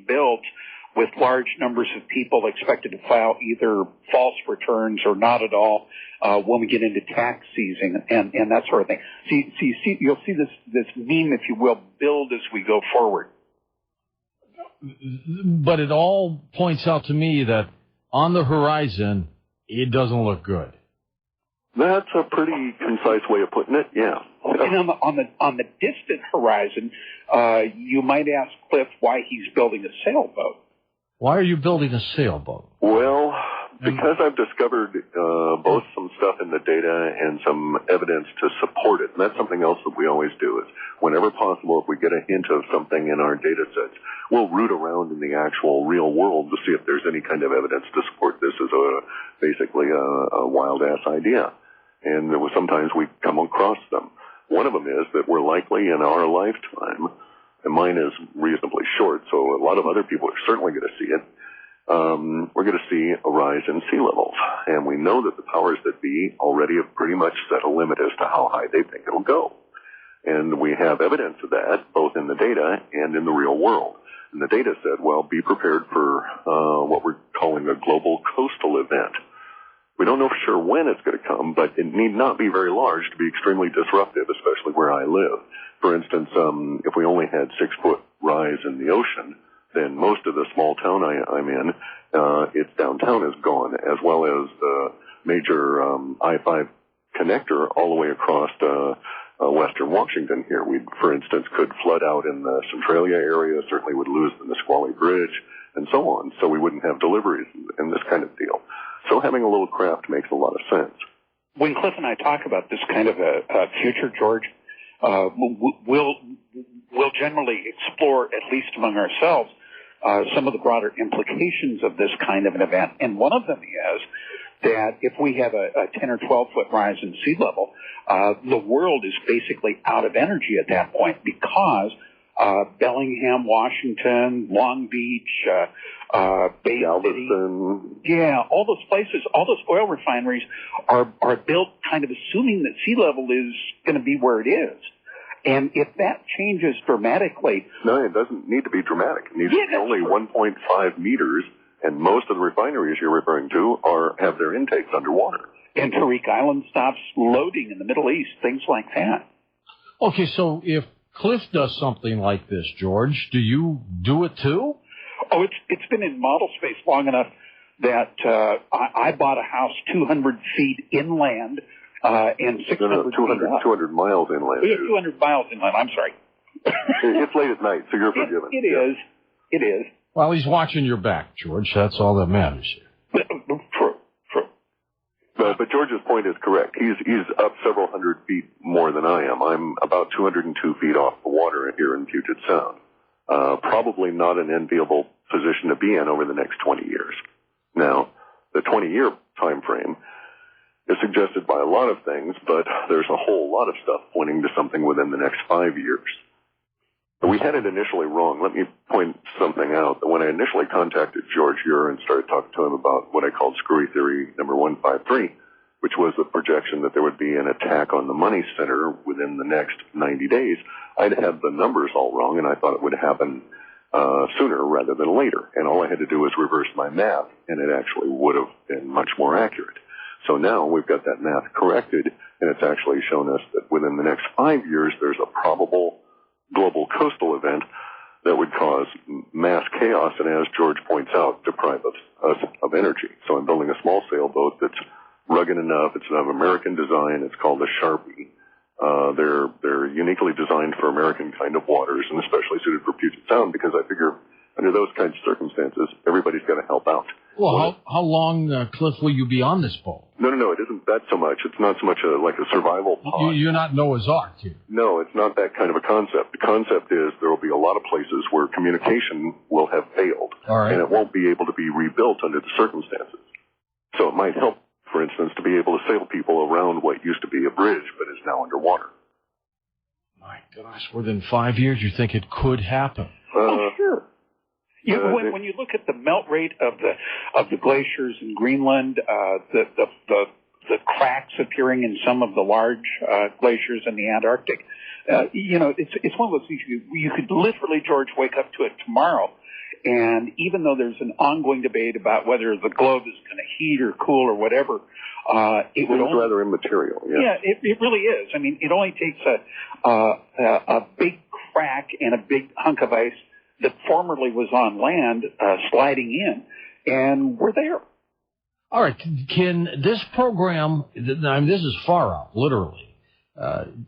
built with large numbers of people expected to file either false returns or not at all when we get into tax season and that sort of thing. So you'll see this meme, if you will, build as we go forward. But it all points out to me that on the horizon, it doesn't look good. That's a pretty concise way of putting it, yeah. And on the distant horizon, you might ask Clif why he's building a sailboat. Why are you building a sailboat? Well, because I've discovered both some stuff in the data and some evidence to support it. And that's something else that we always do is whenever possible, if we get a hint of something in our data sets, we'll root around in the actual real world to see if there's any kind of evidence to support this as basically a wild-ass idea. And sometimes we come across them. One of them is that we're likely in our lifetime, and mine is reasonably short, so a lot of other people are certainly going to see it. We're going to see a rise in sea levels. And we know that the powers that be already have pretty much set a limit as to how high they think it'll go. And we have evidence of that, both in the data and in the real world. And the data said, well, be prepared for what we're calling a global coastal event. We don't know for sure when it's going to come, but it need not be very large to be extremely disruptive, especially where I live. For instance, if we only had 6-foot rise in the ocean, then most of the small town I'm in, its downtown is gone, as well as the major I-5 connector all the way across western Washington here. We, for instance, could flood out in the Centralia area, certainly would lose the Nisqually Bridge, and so on, so we wouldn't have deliveries and this kind of deal. So having a little craft makes a lot of sense. When Clif and I talk about this kind of a future, George, we'll generally explore, at least among ourselves, some of the broader implications of this kind of an event. And one of them is that if we have a 10 or 12-foot rise in sea level, the world is basically out of energy at that point because Bellingham, Washington, Long Beach, Bay City, yeah, all those places, all those oil refineries are built kind of assuming that sea level is going to be where it is. And if that changes dramatically... No, it doesn't need to be dramatic. It needs to be only 1.5 meters, and most of the refineries you're referring to have their intakes underwater. And Tariq Island stops loading in the Middle East, things like that. Okay, so if Clif does something like this, George, do you do it too? Oh, it's been in model space long enough that I bought a house 200 feet inland and 600 200 miles inland. 200 miles inland, I'm sorry. It's late at night, so you're forgiven. It is. Well, he's watching your back, George. That's all that matters here. True. But George's point is correct. He's up several hundred feet more than I am. I'm about 202 feet off the water here in Puget Sound. Probably not an enviable position to be in over the next 20 years. Now, the 20-year time frame is suggested by a lot of things, but there's a whole lot of stuff pointing to something within the next 5 years. But we had it initially wrong. Let me point something out. When I initially contacted George Ure and started talking to him about what I called screwy theory number 153, which was the projection that there would be an attack on the money center within the next 90 days, I'd had the numbers all wrong, and I thought it would happen sooner rather than later. And all I had to do was reverse my math, and it actually would have been much more accurate. So now we've got that math corrected, and it's actually shown us that within the next 5 years, there's a probable global coastal event that would cause mass chaos and, as George points out, deprive us of energy. So I'm building a small sailboat that's rugged enough. It's of American design. It's called a Sharpie. They're uniquely designed for American kind of waters and especially suited for Puget Sound because I figure under those kinds of circumstances, everybody's got to help out. Well, how long, Clif, will you be on this boat? No, it isn't that so much. It's not so much like a survival pod. You're not Noah's Ark here. No, it's not that kind of a concept. The concept is there will be a lot of places where communication will have failed. All right. And it won't be able to be rebuilt under the circumstances. So it might help, for instance, to be able to sail people around what used to be a bridge but is now underwater. My gosh, within 5 years you think it could happen? Sure. When you look at the melt rate of the glaciers in Greenland, the cracks appearing in some of the large glaciers in the Antarctic, it's one of those things you could literally, George, wake up to it tomorrow And even though there's an ongoing debate about whether the globe is going to heat or cool or whatever, it would only, rather immaterial. Yes. Yeah, it really is. I mean, it only takes a big crack and a big hunk of ice that formerly was on land sliding in, and we're there. All right. Can this program, I mean, this is far out, literally,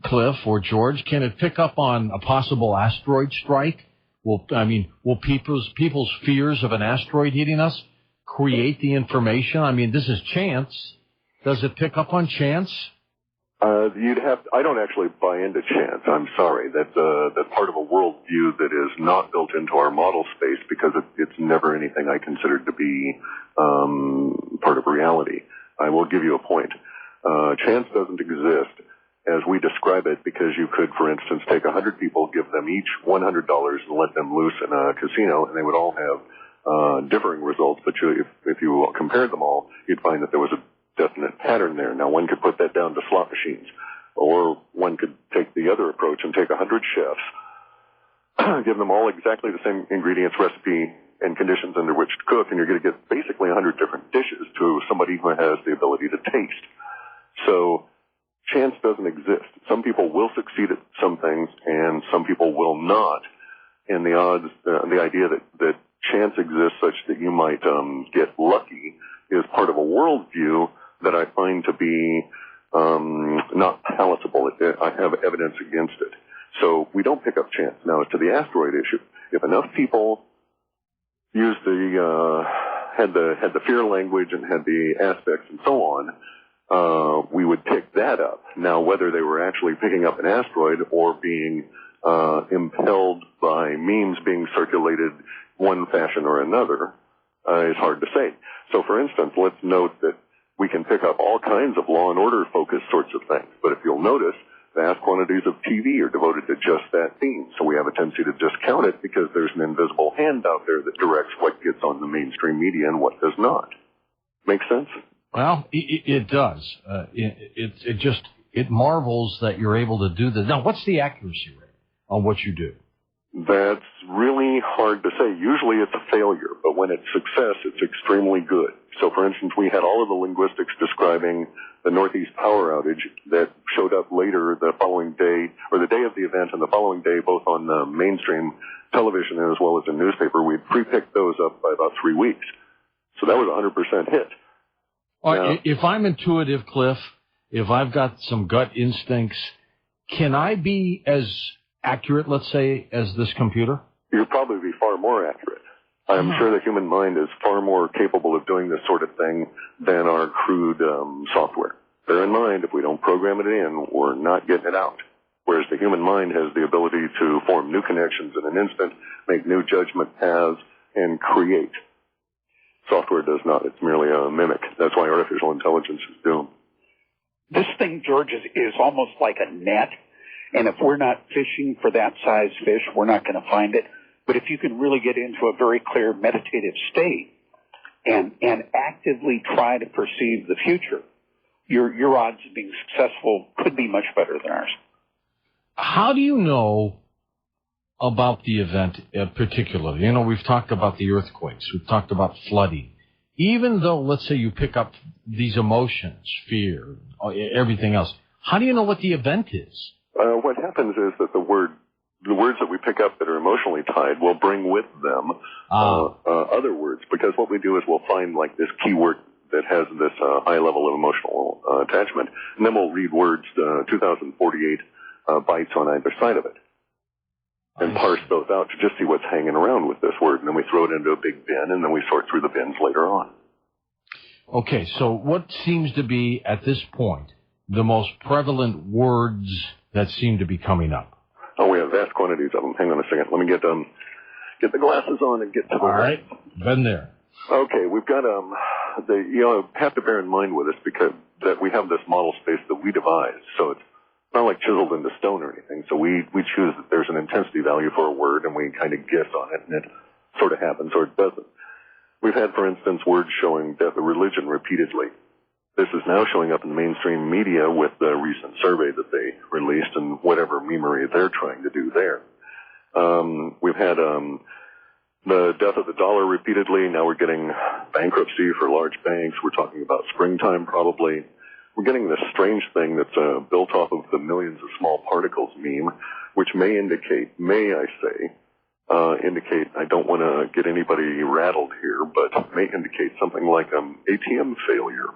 Clif or George, can it pick up on a possible asteroid strike? Will people's fears of an asteroid hitting us create the information? I mean, this is chance. Does it pick up on chance? I don't actually buy into chance. I'm sorry. That's part of a worldview that is not built into our model space because it's never anything I consider to be part of reality. I will give you a point. Chance doesn't exist as we describe it because you could, for instance, take 100 people, give them each $100 and let them loose in a casino, and they would all have differing results. But if you compared them all, you'd find that there was a definite pattern there. Now, one could put that down to slot machines, or one could take the other approach and take 100 chefs, give them all exactly the same ingredients, recipe, and conditions under which to cook, and you're going to get basically 100 different dishes to somebody who has the ability to taste. So chance doesn't exist. Some people will succeed at some things, and some people will not. And the odds, the idea that chance exists such that you might get lucky is part of a worldview that I find to be not palatable. I have evidence against it. So we don't pick up chance. Now, as to the asteroid issue, if enough people used had the fear language and had the aspects and so on, we would pick that up. Now, whether they were actually picking up an asteroid or being impelled by memes being circulated one fashion or another is hard to say. So, for instance, let's note that we can pick up all kinds of law and order focused sorts of things. But if you'll notice, vast quantities of TV are devoted to just that theme. So we have a tendency to discount it because there's an invisible hand out there that directs what gets on the mainstream media and what does not. Make sense? Well, it does. It marvels that you're able to do this. Now, what's the accuracy rate on what you do? That's really hard to say. Usually it's a failure, but when it's success, it's extremely good. So, for instance, we had all of the linguistics describing the Northeast power outage that showed up later the following day, or the day of the event and the following day, both on the mainstream television as well as in newspaper. We'd pre-picked those up by about 3 weeks. So that was a 100% hit. All right, if I'm intuitive, Clif, if I've got some gut instincts, can I be as accurate, let's say, as this computer? You'll probably be far more accurate. I'm sure the human mind is far more capable of doing this sort of thing than our crude software. Bear in mind, if we don't program it in, we're not getting it out. Whereas the human mind has the ability to form new connections in an instant, make new judgment paths, and create. Software does not. It's merely a mimic. That's why artificial intelligence is doomed. This thing, George, is almost like a net. And if we're not fishing for that size fish, we're not going to find it. But if you can really get into a very clear meditative state and actively try to perceive the future, your odds of being successful could be much better than ours. How do you know about the event particularly? You know, we've talked about the earthquakes. We've talked about flooding. Even though, let's say, you pick up these emotions, fear, everything else, how do you know what the event is? What happens is that the words that we pick up that are emotionally tied will bring with them other words, because what we do is we'll find like this keyword that has this high level of emotional attachment, and then we'll read words 2048 bytes on either side of it, and parse those out to just see what's hanging around with this word, and then we throw it into a big bin, and then we sort through the bins later on. Okay, so what seems to be, at this point, the most prevalent words that seem to be coming up? Oh, we have vast quantities of them. Hang on a second. Let me get the glasses on and get to them. All right, been there. Okay, we've got have to bear in mind with us because that we have this model space that we devised, so it's not like chiseled into stone or anything. So we choose that there's an intensity value for a word, and we kind of guess on it, and it sort of happens or it doesn't. We've had, for instance, words showing death of religion repeatedly. This is now showing up in the mainstream media with the recent survey that they released and whatever memery they're trying to do there. We've had the death of the dollar repeatedly. Now we're getting bankruptcy for large banks. We're talking about springtime probably. We're getting this strange thing that's built off of the millions of small particles meme, which may indicate, I don't want to get anybody rattled here, but may indicate something like ATM failure,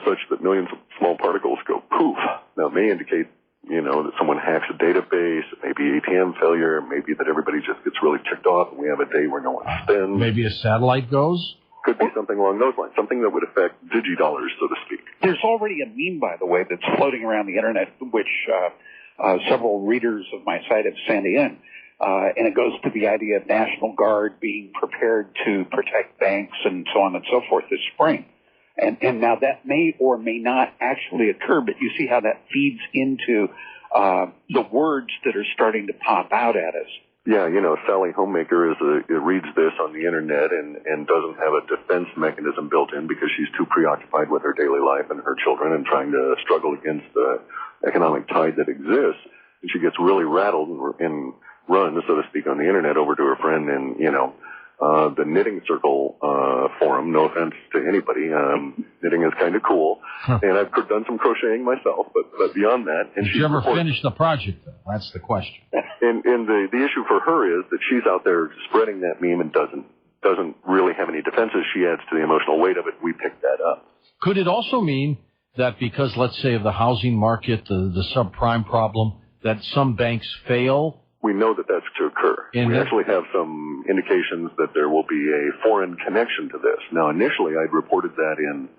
such that millions of small particles go poof. Now it may indicate, that someone hacks a database, maybe ATM failure, maybe that everybody just gets really ticked off and we have a day where no one spends. Maybe a satellite goes? Could be something along those lines, something that would affect digidollars, so to speak. There's already a meme, by the way, that's floating around the internet, which several readers of my site have sent in. And it goes to the idea of National Guard being prepared to protect banks and so on and so forth this spring. And now that may or may not actually occur, but you see how that feeds into the words that are starting to pop out at us. Yeah, Sally Homemaker reads this on the internet and doesn't have a defense mechanism built in because she's too preoccupied with her daily life and her children and trying to struggle against the economic tide that exists. And she gets really rattled and runs, so to speak, on the internet over to her friend and, the knitting circle forum. No offense to anybody. Knitting is kind of cool. And I've done some crocheting myself, but beyond that. And did you ever finish the project, though? That's the question. And the issue for her is that she's out there spreading that meme and doesn't really have any defenses. She adds to the emotional weight of it. We pick that up. Could it also mean that because, let's say, of the housing market, the subprime problem, that some banks fail? We know that that's to occur. We actually have some indications that there will be a foreign connection to this. Now, initially, I'd reported that in,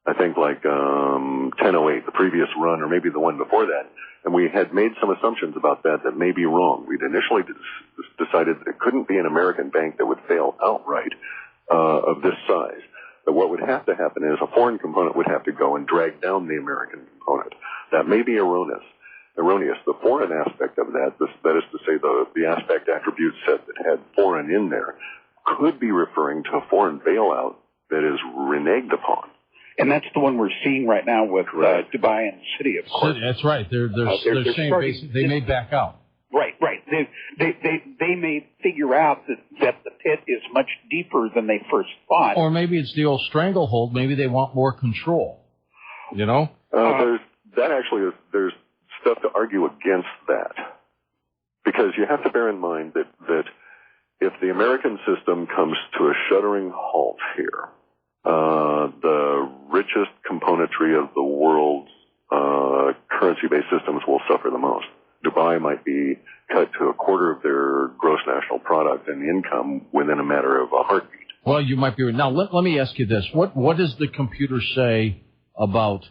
I think, 1008, the previous run, or maybe the one before that, and we had made some assumptions about that may be wrong. We'd initially decided that it couldn't be an American bank that would fail outright of this size. That what would have to happen is a foreign component would have to go and drag down the American component. That may be erroneous. The foreign aspect of that is to say the aspect attribute set that had foreign in there, could be referring to a foreign bailout that is reneged upon. And that's the one we're seeing right now with Dubai and the city, of course. That's right. They're saying basically they may back out. Right. They may figure out that the pit is much deeper than they first thought. Or maybe it's the old stranglehold. Maybe they want more control. There's stuff to argue against that, because you have to bear in mind that if the American system comes to a shuddering halt here, the richest componentry of the world's currency-based systems will suffer the most. Dubai might be cut to a quarter of their gross national product and income within a matter of a heartbeat. Well, you might be right. Now, let me ask you this. What does the computer say about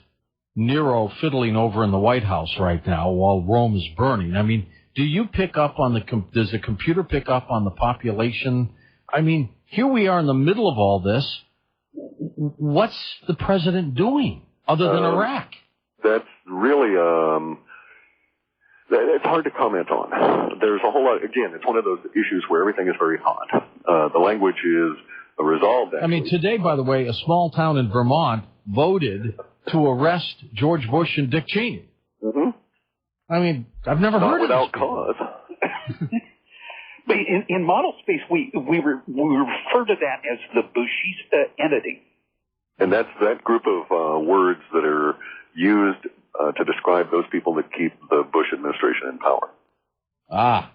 Nero fiddling over in the White House right now while Rome is burning? I mean, do you pick up on does the computer pick up on the population? I mean, here we are in the middle of all this. What's the president doing other than Iraq? That's really, it's hard to comment on. There's a whole lot, again, it's one of those issues where everything is very hot. The language is resolved, actually. I mean, today, by the way, a small town in Vermont voted to arrest George Bush and Dick Cheney. Mm-hmm. I mean, I've never heard of this. Not without cause. But in model space, we refer to that as the Bushista entity. And that's that group of words that are used to describe those people that keep the Bush administration in power. Ah.